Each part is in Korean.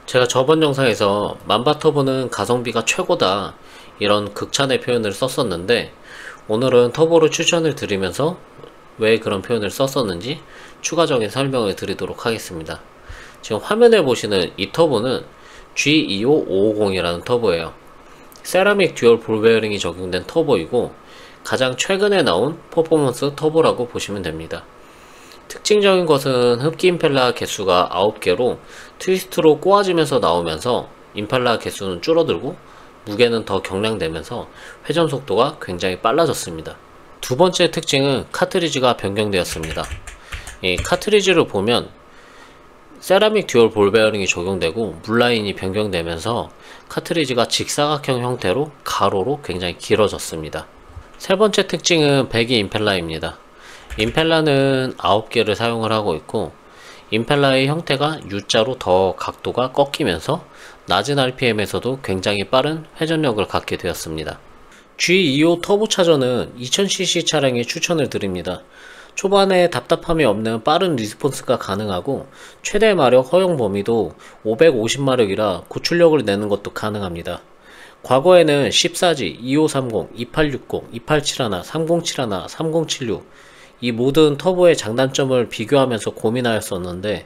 제가 저번 영상에서 만바터보는 가성비가 최고다 이런 극찬의 표현을 썼었는데, 오늘은 터보를 추천을 드리면서 왜 그런 표현을 썼었는지 추가적인 설명을 드리도록 하겠습니다. 지금 화면에 보시는 이 터보는 G25550이라는 터보예요. 세라믹 듀얼 볼 베어링이 적용된 터보이고 가장 최근에 나온 퍼포먼스 터보라고 보시면 됩니다. 특징적인 것은 흡기 임펠러 개수가 9개로 트위스트로 꼬아지면서 나오면서 임펠러 개수는 줄어들고 무게는 더 경량되면서 회전 속도가 굉장히 빨라졌습니다. 두 번째 특징은 카트리지가 변경되었습니다. 이 카트리지를 보면 세라믹 듀얼 볼 베어링이 적용되고 물라인이 변경되면서 카트리지가 직사각형 형태로 가로로 굉장히 길어졌습니다. 세 번째 특징은 배기 임펠러입니다. 임펠러는 9개를 사용을 하고 있고 임펠러의 형태가 U자로 더 각도가 꺾이면서 낮은 RPM에서도 굉장히 빠른 회전력을 갖게 되었습니다. G25 터보차저는 2000cc 차량에 추천을 드립니다. 초반에 답답함이 없는 빠른 리스폰스가 가능하고 최대 마력 허용 범위도 550마력이라 고출력을 내는 것도 가능합니다. 과거에는 14G, 2530, 2860, 2871, 3071, 3076 이 모든 터보의 장단점을 비교하면서 고민하였었는데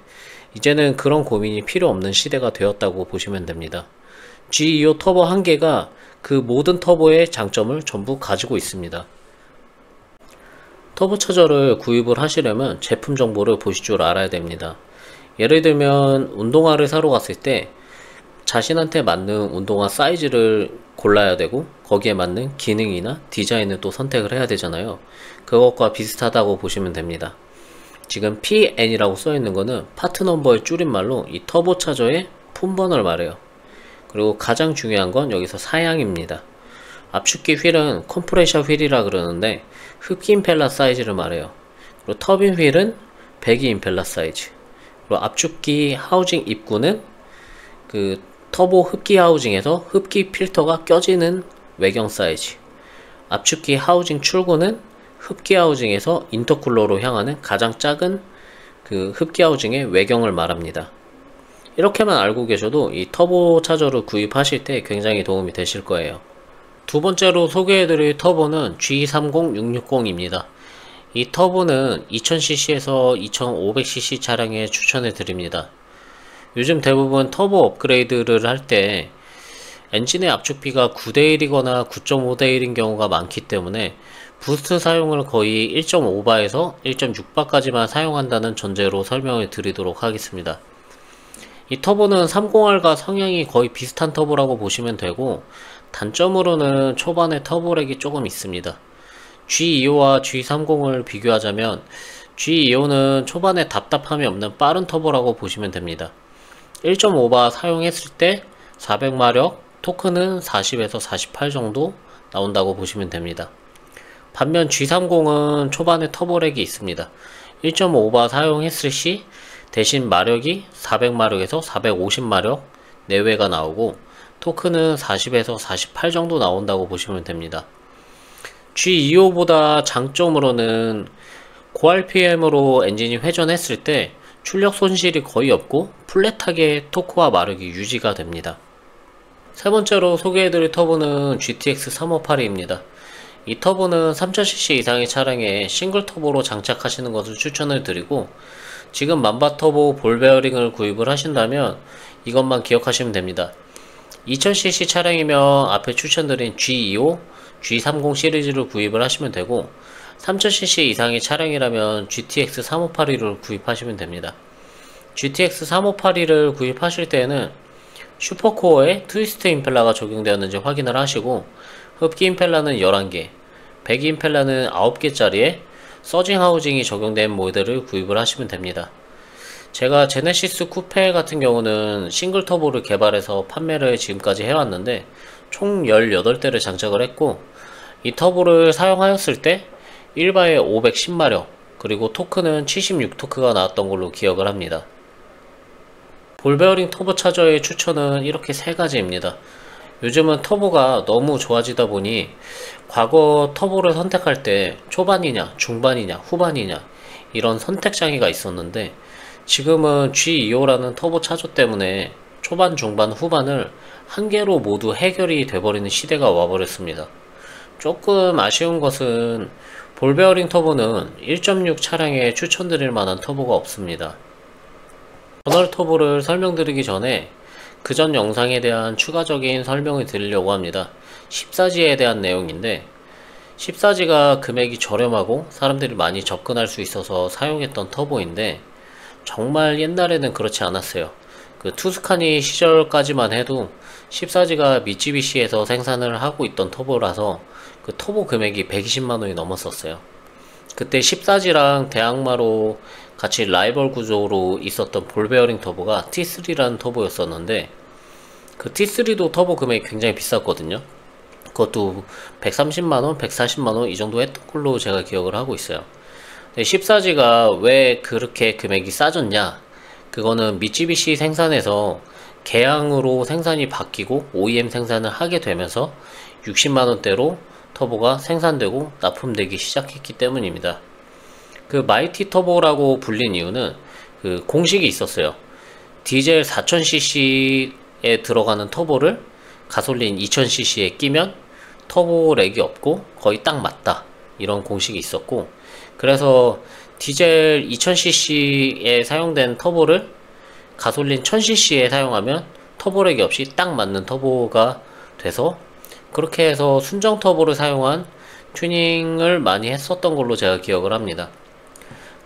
이제는 그런 고민이 필요 없는 시대가 되었다고 보시면 됩니다. G25 터보 한 개가 그 모든 터보의 장점을 전부 가지고 있습니다. 터보차저를 구입을 하시려면 제품 정보를 보실 줄 알아야 됩니다. 예를 들면 운동화를 사러 갔을 때 자신한테 맞는 운동화 사이즈를 골라야 되고 거기에 맞는 기능이나 디자인을 또 선택을 해야 되잖아요. 그것과 비슷하다고 보시면 됩니다. 지금 PN이라고 써있는 거는 파트 넘버의 줄임말로 이 터보차저의 품번호를 말해요. 그리고 가장 중요한 건 여기서 사양입니다. 압축기 휠은 컴프레셔 휠이라 그러는데 흡기 임펠러 사이즈를 말해요. 그리고 터빈 휠은 배기 임펠러 사이즈, 그리고 압축기 하우징 입구는 그 터보 흡기 하우징에서 흡기 필터가 껴지는 외경 사이즈, 압축기 하우징 출구는 흡기 하우징에서 인터쿨러로 향하는 가장 작은 그 흡기 하우징의 외경을 말합니다. 이렇게만 알고 계셔도 이 터보 차저를 구입하실 때 굉장히 도움이 되실 거예요. 두 번째로 소개해드릴 터보는 G30660입니다. 이 터보는 2000cc에서 2500cc 차량에 추천해 드립니다. 요즘 대부분 터보 업그레이드를 할 때 엔진의 압축비가 9대1이거나 9.5대1인 경우가 많기 때문에 부스트 사용을 거의 1.5바에서 1.6바까지만 사용한다는 전제로 설명을 드리도록 하겠습니다. 이 터보는 30R과 성향이 거의 비슷한 터보라고 보시면 되고 단점으로는 초반에 터보렉이 조금 있습니다. G25와 G30을 비교하자면 G25는 초반에 답답함이 없는 빠른 터보라고 보시면 됩니다. 1.5바 사용했을 때 400마력, 토크는 40에서 48 정도 나온다고 보시면 됩니다. 반면 G30은 초반에 터보렉이 있습니다. 1.5바 사용했을 시 대신 마력이 400마력에서 450마력 내외가 나오고 토크는 40에서 48 정도 나온다고 보시면 됩니다. G25보다 장점으로는 고RPM으로 엔진이 회전했을 때 출력 손실이 거의 없고 플랫하게 토크와 마력이 유지가 됩니다. 세 번째로 소개해드릴 터보는 GTX 358입니다. 이 터보는 3000cc 이상의 차량에 싱글 터보로 장착하시는 것을 추천을 드리고 지금 만바터보 볼 베어링을 구입을 하신다면 이것만 기억하시면 됩니다. 2000cc 차량이면 앞에 추천드린 G25, G30 시리즈를 구입을 하시면 되고 3000cc 이상의 차량이라면 GTX 3582를 구입하시면 됩니다. GTX 3582를 구입하실 때에는 슈퍼코어에 트위스트 임펠러가 적용되었는지 확인을 하시고 흡기 임펠러는 11개, 배기 임펠러는 9개짜리에 서징 하우징이 적용된 모델을 구입을 하시면 됩니다. 제가 제네시스 쿠페 같은 경우는 싱글 터보를 개발해서 판매를 지금까지 해왔는데 총 18대를 장착을 했고, 이 터보를 사용하였을 때 1바에 510마력 그리고 토크는 76토크가 나왔던 걸로 기억을 합니다. 볼베어링 터보차저의 추천은 이렇게 세 가지입니다. 요즘은 터보가 너무 좋아지다 보니 과거 터보를 선택할 때 초반이냐 중반이냐 후반이냐 이런 선택 장애가 있었는데, 지금은 G25라는 터보 차저 때문에 초반 중반 후반을 한 개로 모두 해결이 돼버리는 시대가 와버렸습니다. 조금 아쉬운 것은 볼베어링 터보는 1.6 차량에 추천드릴 만한 터보가 없습니다. 저널 터보를 설명드리기 전에 그전 영상에 대한 추가적인 설명을 드리려고 합니다. 14G에 대한 내용인데, 14G가 금액이 저렴하고 사람들이 많이 접근할 수 있어서 사용했던 터보인데, 정말 옛날에는 그렇지 않았어요. 그 투스카니 시절까지만 해도 14G가 미쯔비시에서 생산을 하고 있던 터보라서 그 터보 금액이 120만원이 넘었었어요. 그때 14G랑 대항마로 같이 라이벌 구조로 있었던 볼베어링 터보가 T3라는 터보였었는데, 그 T3도 터보 금액이 굉장히 비쌌거든요. 그것도 130만원, 140만원 이 정도 했던 걸로 제가 기억을 하고 있어요. 14G가 왜 그렇게 금액이 싸졌냐? 그거는 미쯔비시 생산에서 개항으로 생산이 바뀌고 OEM 생산을 하게 되면서 60만원대로 터보가 생산되고 납품되기 시작했기 때문입니다. 그 마이티 터보라고 불린 이유는 그 공식이 있었어요. 디젤 4000cc에 들어가는 터보를 가솔린 2000cc에 끼면 터보 렉이 없고 거의 딱 맞다, 이런 공식이 있었고, 그래서 디젤 2000cc에 사용된 터보를 가솔린 1000cc에 사용하면 터보렉이 없이 딱 맞는 터보가 돼서, 그렇게 해서 순정 터보를 사용한 튜닝을 많이 했었던 걸로 제가 기억을 합니다.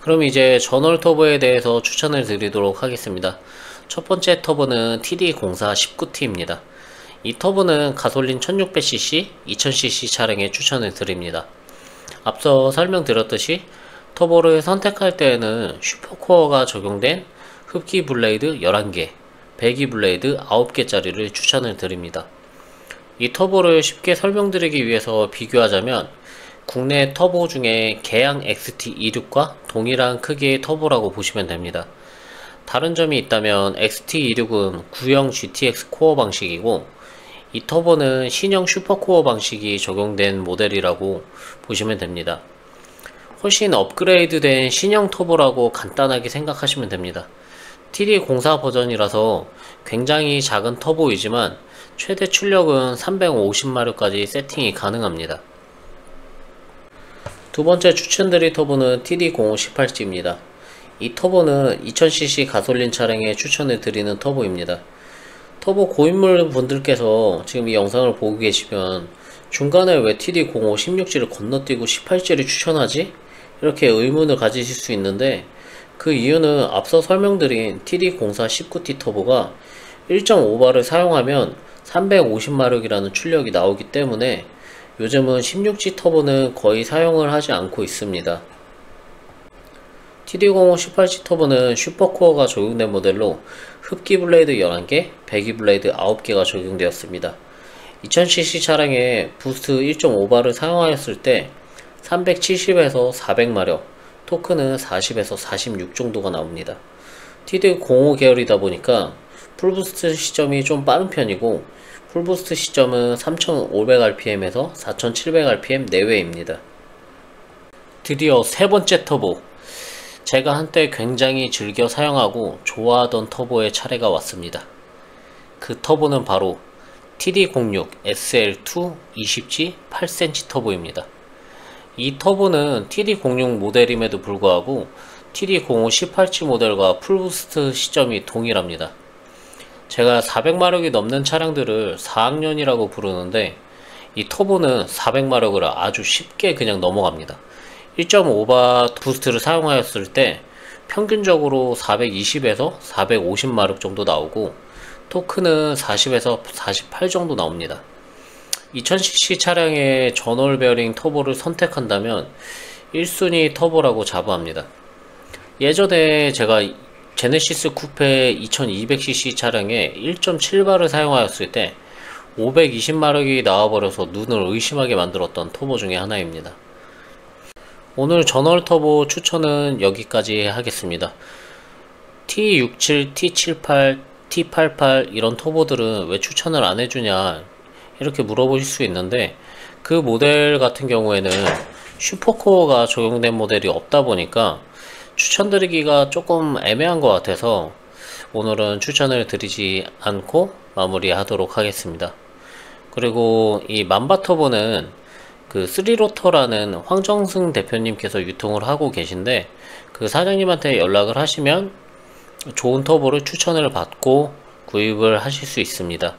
그럼 이제 전월 터보에 대해서 추천을 드리도록 하겠습니다. 첫 번째 터보는 TD04 19T입니다. 이 터보는 가솔린 1600cc, 2000cc 차량에 추천을 드립니다. 앞서 설명드렸듯이 터보를 선택할 때에는 슈퍼코어가 적용된 흡기 블레이드 11개, 배기 블레이드 9개짜리를 추천을 드립니다. 이 터보를 쉽게 설명드리기 위해서 비교하자면 국내 터보 중에 개양 XT26과 동일한 크기의 터보라고 보시면 됩니다. 다른 점이 있다면 XT26은 구형 GTX 코어 방식이고, 이 터보는 신형 슈퍼코어 방식이 적용된 모델이라고 보시면 됩니다. 훨씬 업그레이드된 신형 터보라고 간단하게 생각하시면 됩니다. TD04 버전이라서 굉장히 작은 터보이지만 최대 출력은 350마력까지 세팅이 가능합니다. 두 번째 추천드릴 터보는 TD0518G입니다. 이 터보는 2000cc 가솔린 차량에 추천을 드리는 터보입니다. 터보 고인물 분들께서 지금 이 영상을 보고 계시면 중간에 왜 TD0516G를 건너뛰고 18G를 추천하지? 이렇게 의문을 가지실 수 있는데, 그 이유는 앞서 설명드린 TD04 19T 터보가 1.5바를 사용하면 350마력이라는 출력이 나오기 때문에 요즘은 16G 터보는 거의 사용을 하지 않고 있습니다. TD05 18G 터보는 슈퍼코어가 적용된 모델로 흡기 블레이드 11개, 배기 블레이드 9개가 적용되었습니다. 2000cc 차량에 부스트 1.5바를 사용하였을 때 370에서 400마력, 토크는 40에서 46 정도가 나옵니다. TD05 계열이다 보니까 풀부스트 시점이 좀 빠른 편이고, 풀부스트 시점은 3500rpm에서 4700rpm 내외입니다. 드디어 세 번째 터보, 제가 한때 굉장히 즐겨 사용하고 좋아하던 터보의 차례가 왔습니다. 그 터보는 바로 TD06 SL2 20G 8cm 터보입니다. 이 터보는 TD06 모델임에도 불구하고 TD05 18G 모델과 풀부스트 시점이 동일합니다. 제가 400마력이 넘는 차량들을 4학년이라고 부르는데, 이 터보는 400마력을 아주 쉽게 그냥 넘어갑니다. 1.5바 부스트를 사용하였을 때 평균적으로 420에서 450마력 정도 나오고, 토크는 40에서 48 정도 나옵니다. 2000cc 차량의 전월 베어링 터보를 선택한다면 1순위 터보라고 자부합니다. 예전에 제가 제네시스 쿠페 2200cc 차량에 1.7바를 사용하였을 때 520마력이 나와버려서 눈을 의심하게 만들었던 터보 중에 하나입니다. 오늘 전월 터보 추천은 여기까지 하겠습니다. T67, T78, T88 이런 터보들은 왜 추천을 안 해주냐 이렇게 물어보실 수 있는데, 그 모델 같은 경우에는 슈퍼코어가 적용된 모델이 없다 보니까 추천드리기가 조금 애매한 것 같아서 오늘은 추천을 드리지 않고 마무리하도록 하겠습니다. 그리고 이 만바 터보는 그 3로터라는 황정승 대표님께서 유통을 하고 계신데, 그 사장님한테 연락을 하시면 좋은 터보를 추천을 받고 구입을 하실 수 있습니다.